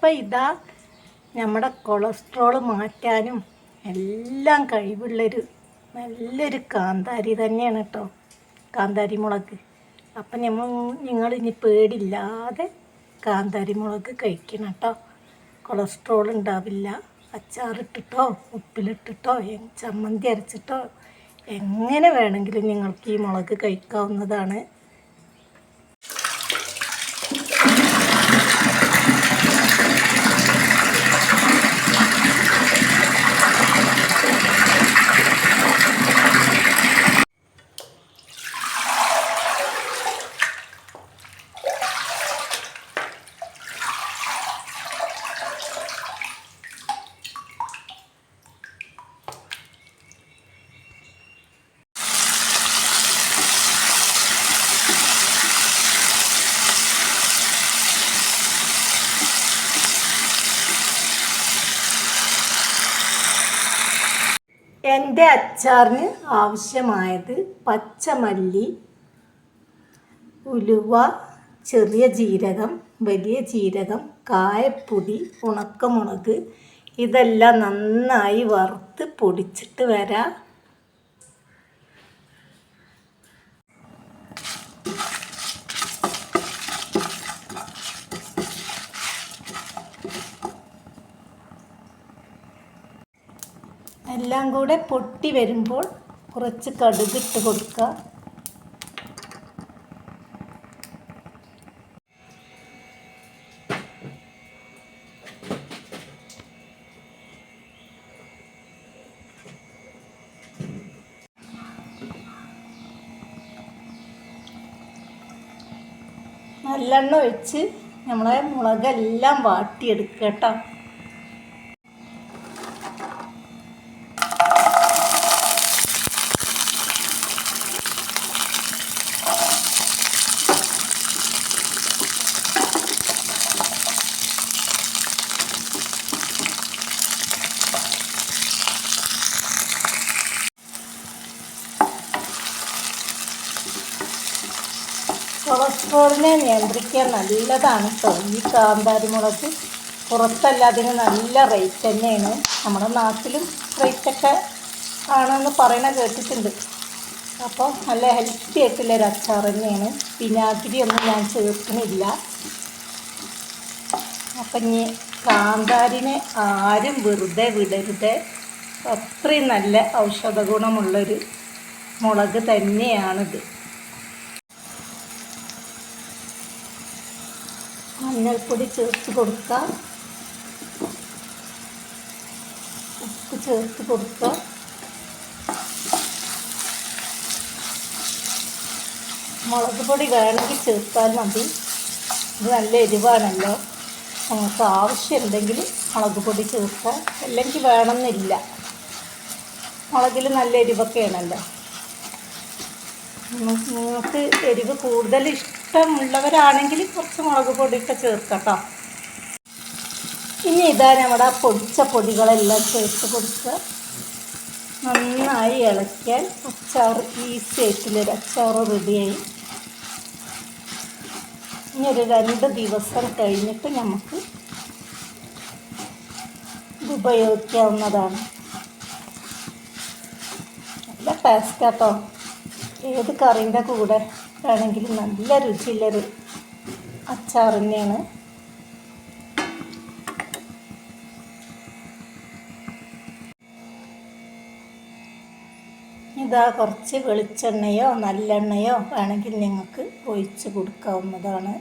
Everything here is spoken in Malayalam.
അപ്പം ഇതാ നമ്മുടെ കൊളസ്ട്രോൾ മാറ്റാനും എല്ലാം കഴിവുള്ളൊരു നല്ലൊരു കാന്താരി തന്നെയാണ് കേട്ടോ, കാന്താരി മുളക്. അപ്പം നിങ്ങൾ ഇനി പേടില്ലാതെ കാന്താരി മുളക് കഴിക്കണം കേട്ടോ. കൊളസ്ട്രോൾ ഉണ്ടാവില്ല. അച്ചാറിട്ടിട്ടോ ഉപ്പിലിട്ടിട്ടോ ചമ്മന്തി അരച്ചിട്ടോ എങ്ങനെ വേണമെങ്കിലും നിങ്ങൾക്ക് ഈ മുളക് കഴിക്കാവുന്നതാണ്. എൻ്റെ അച്ചാറിന് ആവശ്യമായത് പച്ചമല്ലി, ഉലുവ, ചെറിയ ജീരകം, വലിയ ജീരകം, കായപ്പൊടി, ഉണക്കമുളക് ഇതെല്ലാം നന്നായി വറുത്ത് പൊടിച്ചിട്ട് വരാം. എല്ലാം കൂടെ പൊട്ടി വരുമ്പോൾ കുറച്ച് കടുകിട്ട് കൊടുക്കുക. നല്ലെണ്ണ ഒഴിച്ച് നമ്മളെ മുളകെല്ലാം വാട്ടിയെടുക്കുക കേട്ടോ. കൊളസ്ട്രോളിനെ നിയന്ത്രിക്കാൻ നല്ലതാണ് കേട്ടോ ഈ കാന്താരി മുളക്. പുറത്തല്ല, അതിന് നല്ല റേറ്റ് തന്നെയാണ്. നമ്മുടെ നാട്ടിലും റേറ്റൊക്കെ ആണെന്ന് പറയണ കേട്ടിട്ടുണ്ട്. അപ്പോൾ നല്ല ഹെൽത്തി ആയിട്ടുള്ളൊരു അച്ചാർ തന്നെയാണ്. വിനാഗിരിയൊന്നും ഞാൻ ചേർക്കുന്നില്ല. അപ്പം ഇനി കാന്താരിനെ ആരും വെറുതെ വിടരുത്. അത്രയും നല്ല ഔഷധ ഗുണമുള്ളൊരു മുളക് തന്നെയാണിത്. മഞ്ഞൾപ്പൊടി ചേർത്ത് കൊടുക്കുക, ഉപ്പ് ചേർത്ത് കൊടുക്കുക. മുളക് പൊടി വേണമെങ്കിൽ ചേർത്താൽ മതി. ഇത് നല്ല എരിവാണല്ലോ, നമുക്ക് ആവശ്യമുണ്ടെങ്കിൽ മുളക് പൊടി ചേർക്കുക, അല്ലെങ്കിൽ വേണമെന്നില്ല. മുളകിൽ നല്ല എരിവൊക്കെയാണല്ലോ. നിങ്ങൾക്ക് എരിവ് കൂടുതൽ ഇഷ്ടമുള്ളവരാണെങ്കിൽ കുറച്ച് മുളക് പൊടിയൊക്കെ ചേർക്കാം കേട്ടോ. ഇനി ഇതാ നമ്മുടെ പൊടിച്ച പൊടികളെല്ലാം ചേർത്ത് കൊടുക്കുക. നന്നായി ഇളക്കിയാൽ അച്ചാർ ഈസി ആയിട്ടുള്ളൊരു അച്ചാർ റെഡിയായി. ഇനി ഒരു 2 ദിവസം കഴിഞ്ഞിട്ട് നമുക്ക് ഇത് ഉപയോഗിക്കാവുന്നതാണ്. നല്ല ടേസ്റ്റാട്ടോ. ഏത് കറിൻ്റെ കൂടെ ആണെങ്കിലും നല്ല രുചിയുള്ളൊരു അച്ചാർ തന്നെയാണ്. ഇതാ കുറച്ച് വെളിച്ചെണ്ണയോ നല്ലെണ്ണയോ വേണമെങ്കിൽ നിങ്ങൾക്ക് ഒഴിച്ച് കൊടുക്കാവുന്നതാണ്.